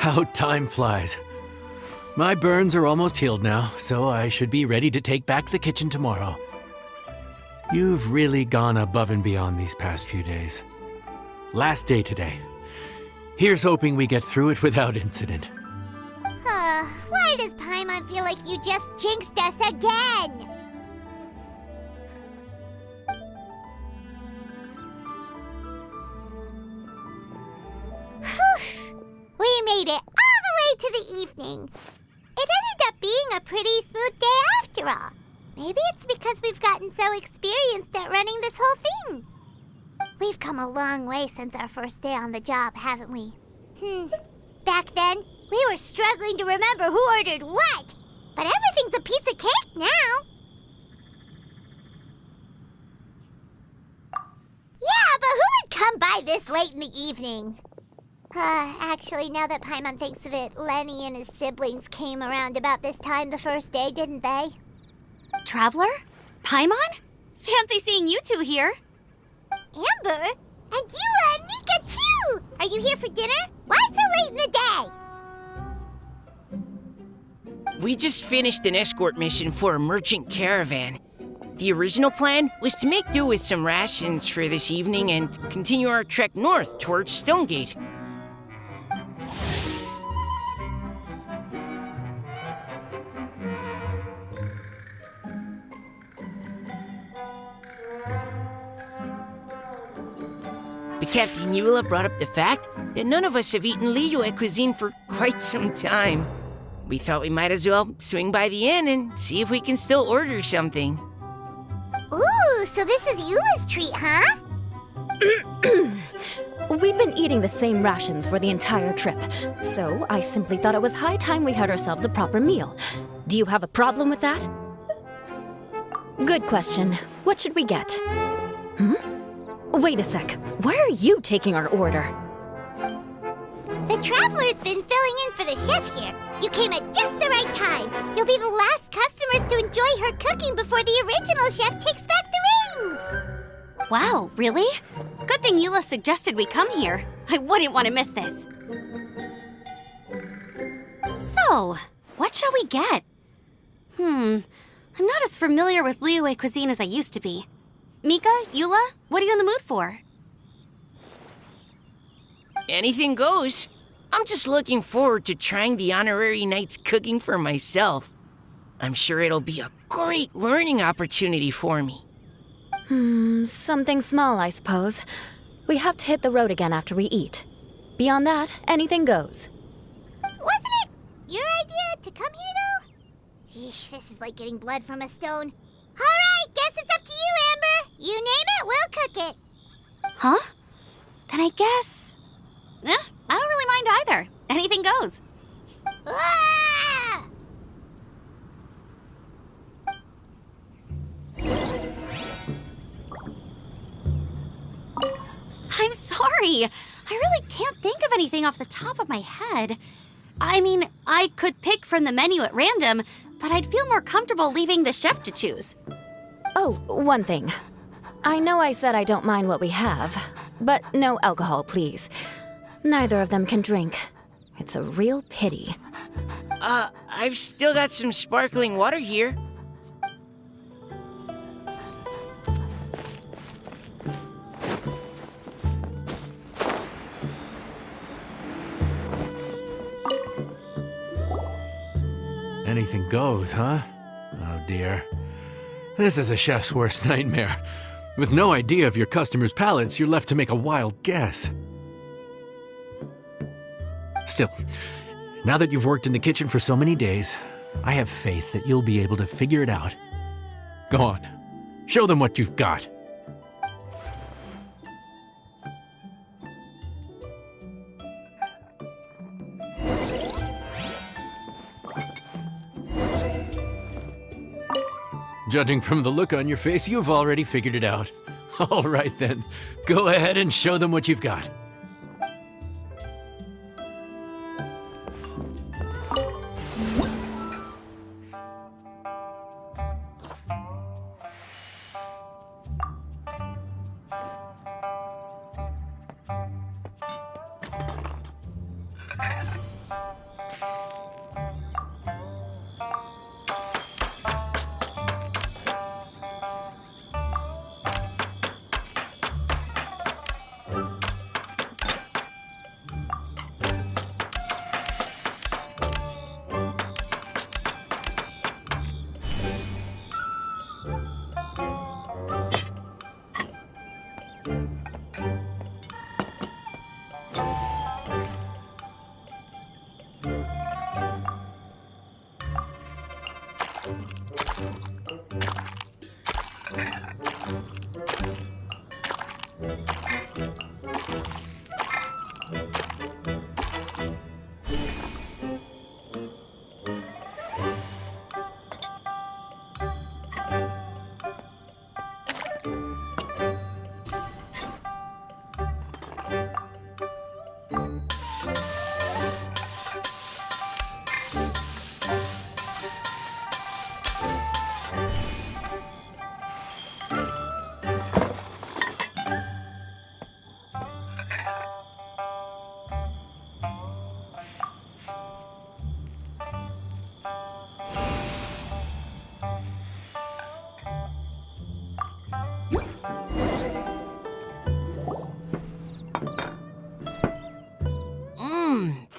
How time flies. My burns are almost healed now, so I should be ready to take back the kitchen tomorrow. You've really gone above and beyond these past few days. Last day today. Here's hoping we get through it without incident. Why does Paimon feel like you just jinxed us again? We made it all the way to the evening. It ended up being a pretty smooth day after all. Maybe it's because we've gotten so experienced at running this whole thing. We've come a long way since our first day on the job, haven't we? Back then, we were struggling to remember who ordered what. But everything's a piece of cake now. Yeah, but who would come by this late in the evening? Actually, now that Paimon thinks of it, Lenny and his siblings came around about this time the first day, didn't they? Traveler? Paimon? Fancy seeing you two here. Amber? And Eula and Mika, too! Are you here for dinner? Why so late in the day? We just finished an escort mission for a merchant caravan. The original plan was to make do with some rations for this evening and continue our trek north towards Stonegate. But Captain Eula brought up the fact that none of us have eaten Liyue cuisine for quite some time. We thought we might as well swing by the inn and see if we can still order something. Ooh, so this is Eula's treat, huh? We've been eating the same rations for the entire trip, so I simply thought it was high time we had ourselves a proper meal. Do you have a problem with that? Good question. What should we get? Wait a sec. Why are you taking our order? The Traveler's been filling in for the chef here. You came at just the right time. You'll be the last customers to enjoy her cooking before the original chef takes back the reins. Wow, really? Good thing Eula suggested we come here. I wouldn't want to miss this. So, what shall we get? I'm not as familiar with Liyue cuisine as I used to be. Mika, Eula, what are you in the mood for? Anything goes. I'm just looking forward to trying the honorary knight's cooking for myself. I'm sure it'll be a great learning opportunity for me. Something small, I suppose. We have to hit the road again after we eat. Beyond that, anything goes. Wasn't it your idea to come here, though? Eesh, this is like getting blood from a stone. All right, guess it's up to you, Amber. You name it, we'll cook it. Huh? Then I guess... I don't really mind either. Anything goes. Ah! I'm sorry. I really can't think of anything off the top of my head. I mean, I could pick from the menu at random, but I'd feel more comfortable leaving the chef to choose. Oh, one thing. I know I said I don't mind what we have, but no alcohol, please. Neither of them can drink. It's a real pity. I've still got some sparkling water here. Anything goes, huh? Oh dear. This is a chef's worst nightmare. With no idea of your customers' palates, you're left to make a wild guess. Still, now that you've worked in the kitchen for so many days, I have faith that you'll be able to figure it out. Go on, show them what you've got. Judging from the look on your face, you've already figured it out. All right then, go ahead and show them what you've got.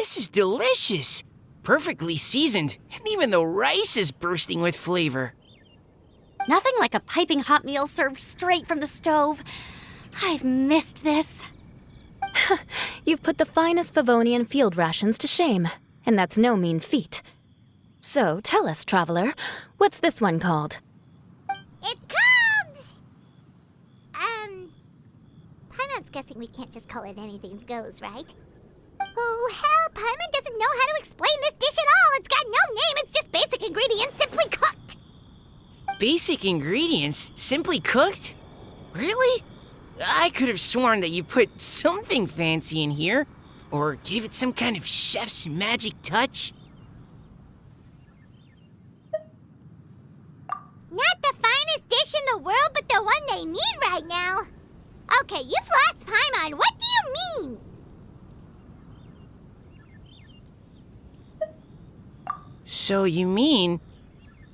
This is delicious. Perfectly seasoned, and even the rice is bursting with flavor. Nothing like a piping hot meal served straight from the stove. I've missed this. You've put the finest Favonian field rations to shame, and that's no mean feat. So tell us, traveler, what's this one called? It's called... Paimon's guessing we can't just call it anything goes, right? Oh, hell, Paimon doesn't know how to explain this dish at all. It's got no name, it's just basic ingredients simply cooked. Basic ingredients? Simply cooked? Really? I could have sworn that you put something fancy in here, or gave it some kind of chef's magic touch. Not the finest dish in the world, but the one they need right now. Okay, you've lost Paimon. What do you mean? So you mean,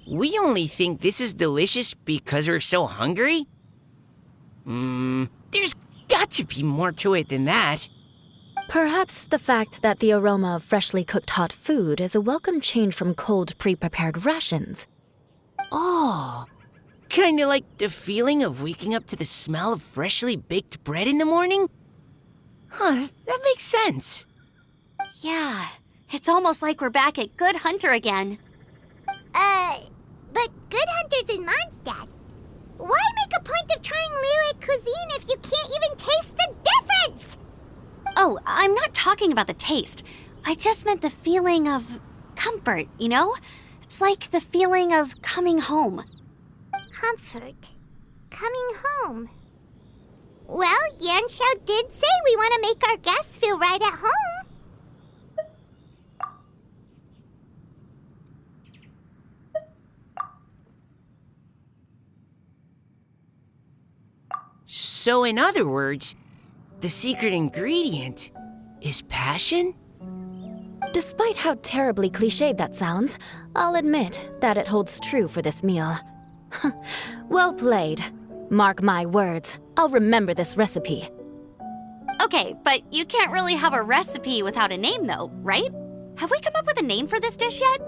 we only think this is delicious because we're so hungry? There's got to be more to it than that. Perhaps the fact that the aroma of freshly cooked hot food is a welcome change from cold, pre-prepared rations. Oh, kinda like the feeling of waking up to the smell of freshly baked bread in the morning? Huh, that makes sense. Yeah, it's almost like we're back at Good Hunter again. But Good Hunter's in Mondstadt. Why make a point of trying Liyue cuisine if you can't even taste the difference? Oh, I'm not talking about the taste. I just meant the feeling of comfort, you know? It's like the feeling of coming home. Comfort. Coming home. Well, Yanxiao did say we want to make our guests feel right at home. So in other words, the secret ingredient is passion? Despite how terribly cliched that sounds, I'll admit that it holds true for this meal. Well played. Mark my words, I'll remember this recipe. Okay, but you can't really have a recipe without a name, though, right? Have we come up with a name for this dish yet?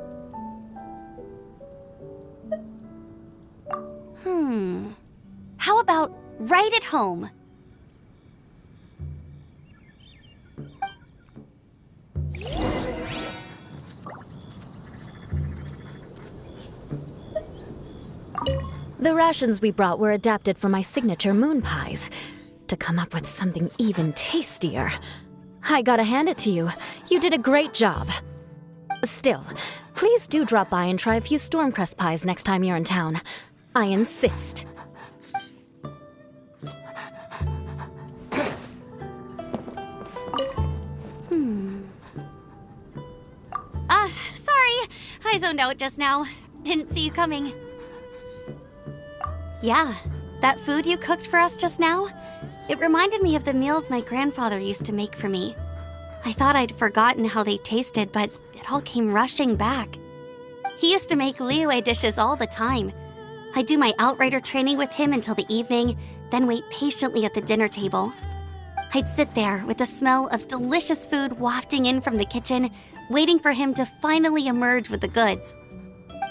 How about right at home? The rations we brought were adapted for my signature moon pies. To come up with something even tastier. I gotta hand it to you. You did a great job. Still, please do drop by and try a few Stormcrest pies next time you're in town. I insist. Sorry. I zoned out just now. Didn't see you coming. Yeah, that food you cooked for us just now, it reminded me of the meals my grandfather used to make for me. I thought I'd forgotten how they tasted, but it all came rushing back. He used to make Liyue dishes all the time. I'd do my outrider training with him until the evening, then wait patiently at the dinner table. I'd sit there with the smell of delicious food wafting in from the kitchen, waiting for him to finally emerge with the goods.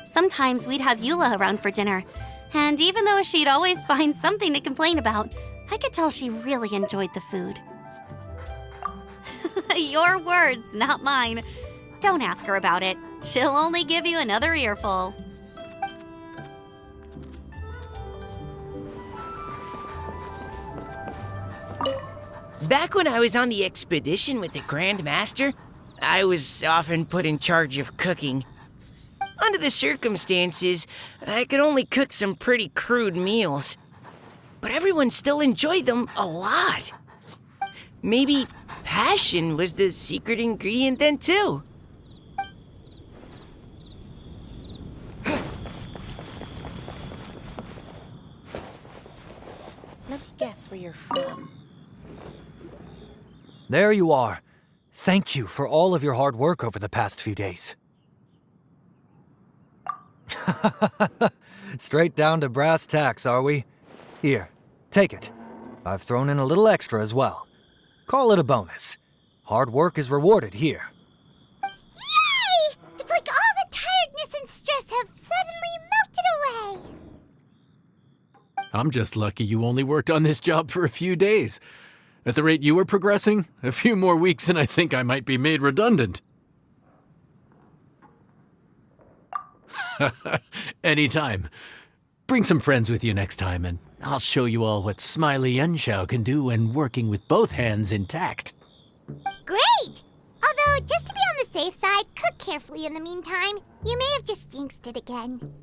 Sometimes we'd have Eula around for dinner, And even though she'd always find something to complain about, I could tell she really enjoyed the food. Your words, not mine. Don't ask her about it. She'll only give you another earful. Back when I was on the expedition with the Grand Master, I was often put in charge of cooking. Under the circumstances, I could only cook some pretty crude meals. But everyone still enjoyed them a lot. Maybe passion was the secret ingredient then, too. Let me guess where you're from. There you are. Thank you for all of your hard work over the past few days. Straight down to brass tacks, are we? Here, take it. I've thrown in a little extra as well. Call it a bonus. Hard work is rewarded here. Yay! It's like all the tiredness and stress have suddenly melted away. I'm just lucky you only worked on this job for a few days. At the rate you were progressing, a few more weeks and I think I might be made redundant. Anytime. Bring some friends with you next time, and I'll show you all what Smiley Yenshao can do when working with both hands intact. Great! Although, just to be on the safe side, cook carefully in the meantime. You may have just jinxed it again.